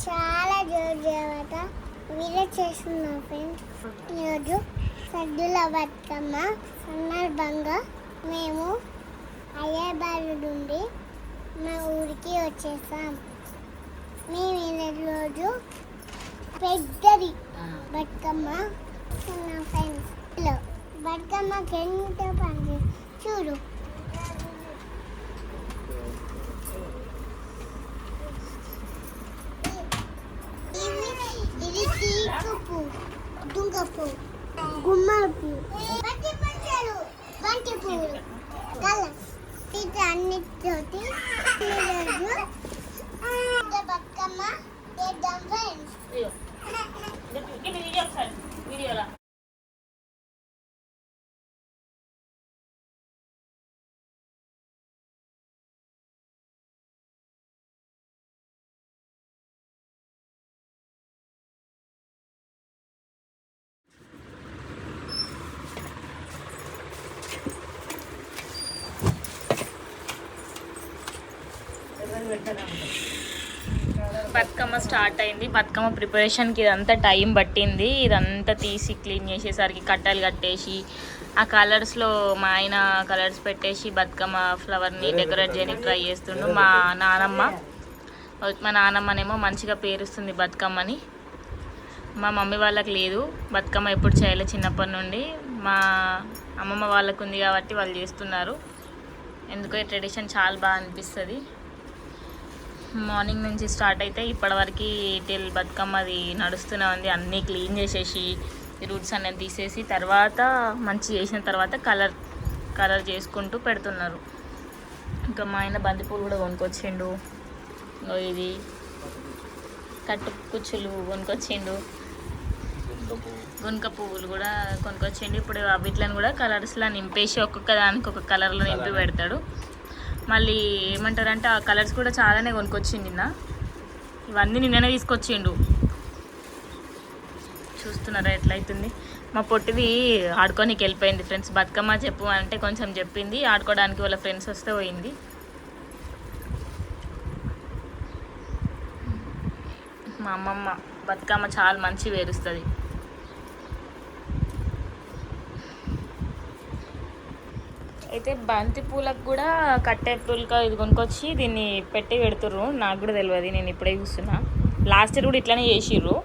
చాలా జోరుగా వీడియో చేస్తున్నాం ఫ్రెండ్స్. ఈరోజు సద్దుల బతుకమ్మ సందర్భంగా మేము హైదరాబాద్ నుండి మా ఊరికి వచ్చేసాం. మేము ఈరోజు పెద్దది బతుకమ్మ ఉన్నాం ఫ్రెండ్స్. బతుకమ్మకి ఎంత పని చూడు. ఇది తీకు పువ్వు, దుంగ పువ్వు, గుమ్మడి పువ్వు, బంతి పువ్వులు, కలర్స్ ఇది అన్నిటితోటి బతుకమ్మ చేద్దాం ఫ్రెండ్స్. బతుకమ్మ స్టార్ట్ అయింది. బతుకమ్మ ప్రిపరేషన్కి ఇదంతా టైం పట్టింది. ఇదంతా తీసి క్లీన్ చేసేసరికి కట్టలు కట్టేసి ఆ కలర్స్లో మా ఆయన కలర్స్ పెట్టేసి బతుకమ్మ ఫ్లవర్ని డెకరేట్ చేయడానికి ట్రై చేస్తుండు. మా నానమ్మనేమో మంచిగా పేరుస్తుంది బతుకమ్మని. మా మమ్మీ వాళ్ళకి లేదు బతుకమ్మ, ఎప్పుడు చేయలే చిన్నప్పటి నుండి. మా అమ్మమ్మ వాళ్ళకు ఉంది కాబట్టి వాళ్ళు చేస్తున్నారు. ఎందుకో ఈ ట్రెడిషన్ చాలా బాగా అనిపిస్తుంది. మార్నింగ్ నుంచి స్టార్ట్ అయితే ఇప్పటివరకు టిల్ బతుకమ్మది నడుస్తూనే ఉంది. అన్నీ క్లీన్ చేసేసి రూట్స్ అన్నీ తీసేసి తర్వాత మంచి చేసిన తర్వాత కలర్ చేసుకుంటూ పెడుతున్నారు. ఇంకా మా ఆయన బంతిపూలు కూడా కొనుక్కొచ్చిండు. ఇది కట్టు కుచ్చులు కొనుక్కొచ్చిండు, గునుక పువ్వులు కూడా కొనుక్కొచ్చిండు. ఇప్పుడు వీటిని కూడా కలర్స్లో నింపేసి ఒక్కొక్క దానికి ఒక కలర్లో నింపి పెడతాడు. మళ్ళీ ఏమంటారంటే ఆ కలర్స్ కూడా చాలానే కొనుక్కొచ్చిండు నిన్న. ఇవన్నీ నిన్ననే తీసుకొచ్చిండు. చూస్తున్నారా ఎట్లయితుంది. మా పొట్టిది ఆడుకోనికి వెళ్ళిపోయింది ఫ్రెండ్స్. బతుకమ్మ చెప్పు అంటే కొంచెం చెప్పింది, ఆడుకోవడానికి వాళ్ళ ఫ్రెండ్స్ వస్తే పోయింది. మా అమ్మమ్మ బతుకమ్మ చాలా మంచి వేరుస్తుంది. అయితే బంతి పూలకు కూడా కట్టే పూలక ఇది కొనుక్కొచ్చి దీన్ని పెట్టి పెడుతుర్రు. నాకు కూడా తెలియదు, నేను ఇప్పుడే చూస్తున్నా. లాస్ట్ ఇయర్ కూడా ఇట్లానే చేసిర్రు.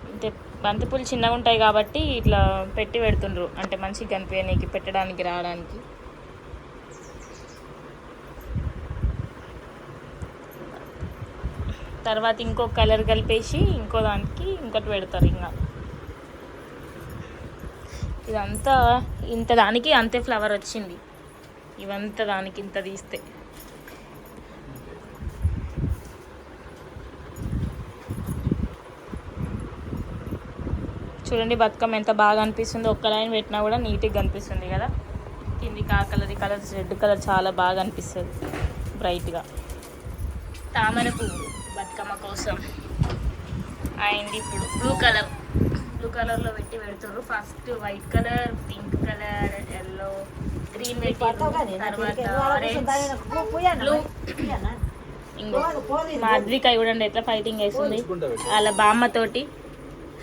అంటే బంతి పూలు చిన్నగా ఉంటాయి కాబట్టి ఇట్లా పెట్టి పెడుతుండ్రు, అంటే మంచిగా కనిపించడానికి, పెట్టడానికి, రావడానికి. తర్వాత ఇంకో కలర్ కలిపేసి ఇంకో దానికి ఇంకోటి పెడతారు. ఇంకా ఇదంతా ఇంత దానికి అంతే ఫ్లవర్ వచ్చింది. ఇవంతా దానికి ఇంత తీస్తే చూడండి బతుకమ్మ ఎంత బాగా అనిపిస్తుంది. ఒక్క లైన్ పెట్టినా కూడా నీట్గా కనిపిస్తుంది కదా. కిందికి ఆ కలర్, ఈ కలర్, రెడ్ కలర్ చాలా బాగా అనిపిస్తుంది బ్రైట్గా. తామర పువ్వు బతుకమ్మ కోసం అయింది. ఇప్పుడు బ్లూ కలర్లో పెట్టి పెడుతున్నారు. First white colour, pink colour, yellow, green పెట్టారు. తర్వాత ఆరెంజ్, బ్లూ. ఇంకో మా అద్విక చూడండి ఎట్లా ఫైటింగ్ వేస్తుంది వాళ్ళ బామ్మతోటి.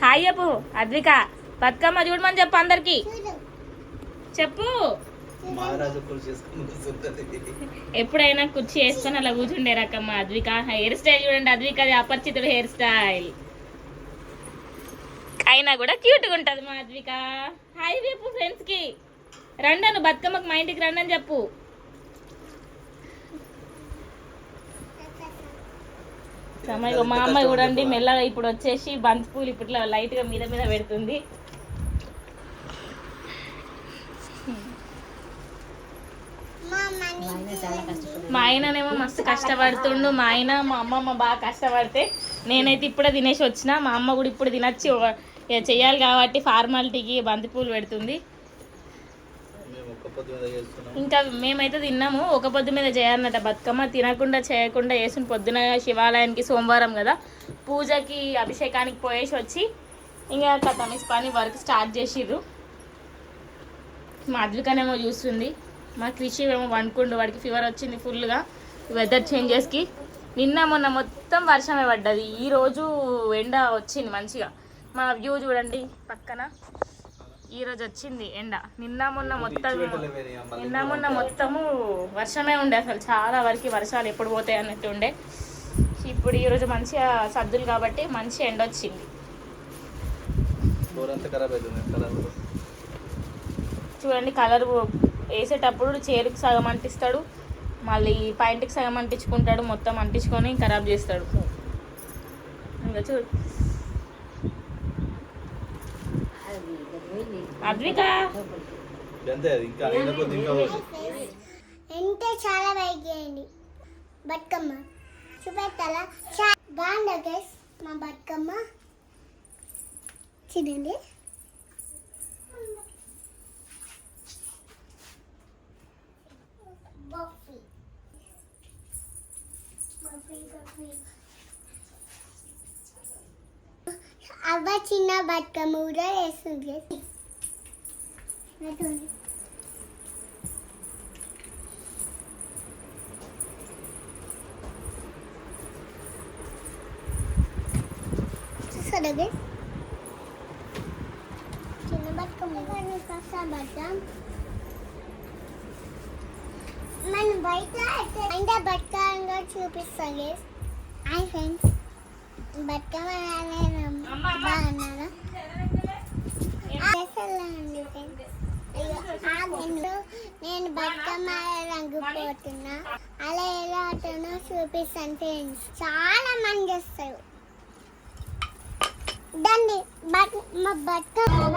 హాయ్ చెప్పు అద్విక, బతుకమ్మ చూడమని చెప్పు అందరికి చెప్పు. ఎప్పుడైనా కుర్చీ వేసుకొని అలా కూర్చుండే రకమ్మ అద్విక. హెయిర్ స్టైల్ చూడండి అద్వికది అపరిచితుడు హెయిర్ స్టైల్. అయినా కూడా క్యూట్గా ఉంటుంది మా అద్విక. హాయ్ చెప్పు ఫ్రెండ్స్కి. రండను బతుకమ్మకు మా ఇంటికి రండని చెప్పు. మా అమ్మ చూడండి మెల్లగా ఇప్పుడు వచ్చేసి బంతి పూలు ఇప్పట్లో లైట్గా మీద మీద పెడుతుంది. మా ఆయననేమో మస్తు కష్టపడుతుండు. మా ఆయన మా అమ్మమ్మ బాగా కష్టపడితే నేనైతే ఇప్పుడే తినేసి వచ్చిన. మా అమ్మ కూడా ఇప్పుడు తినచ్చి చెయ్యాలి కాబట్టి ఫార్మాలిటీకి బంతిపూలు పెడుతుంది. ఇంకా మేమైతే తిన్నాము. ఒక పొద్దు మీద చేయాలన్నట బతుకమ్మ. తినకుండా చేయకుండా వేసిన పొద్దున శివాలయానికి సోమవారం కదా, పూజకి అభిషేకానికి పోయేసి వచ్చి ఇంకా కథమిస్ పని వర్క్ స్టార్ట్ చేసిర్రు. మా అద్వికనేమో చూస్తుంది. మా కృషి ఏమో వండుకుండు, వాడికి ఫీవర్ వచ్చింది ఫుల్గా వెదర్ చేంజెస్కి. నిన్న మొన్న మొత్తం వర్షమే పడ్డది. ఈరోజు ఎండ వచ్చింది మంచిగా. మా వ్యూ చూడండి పక్కన. ఈరోజు వచ్చింది ఎండ. నిన్న మొన్న మొత్తము వర్షమే ఉండే. అసలు చాలా వరకు వర్షాలు ఎప్పుడు పోతాయి అన్నట్టు ఉండే. ఇప్పుడు ఈరోజు మంచిగా సద్దులు కాబట్టి మంచి ఎండ వచ్చింది. చూడండి కలర్ వేసేటప్పుడు చేరుకు సగం అంటిస్తాడు, మళ్ళీ పాయింట్కి సగం అంటించుకుంటాడు, మొత్తం అంటించుకొని ఖరాబ్ చేస్తాడు. ఇంకా చూడు అద్విక ఎంత చాలా బైక్ చేయండి. బతుకమ్మ చూపెట్టాలా బాగుందా గైస్ మా బతుకమ్మ చూడండి. అవ్వ చిన్న బతుకమ్మ కూడా వేస్తుంది. చూసారా చిన్న బతుకమ్మ కష్టపడ్డాం. మనం బయట అంటే బతుకమ్మ చూపిస్తాం. హాయ్ ఫ్రెండ్స్, బతుకమ్మ బాగున్నారా? నేను బతుకమ్మ రంగు పోతున్నా, అలా ఎలా ఆటనో చూపిస్తాను ఫ్రెండ్స్. చాలా మంది వస్తారు. దాన్ని మా బతుకమ్మ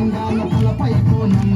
తెలంగాణ తలపై కోనం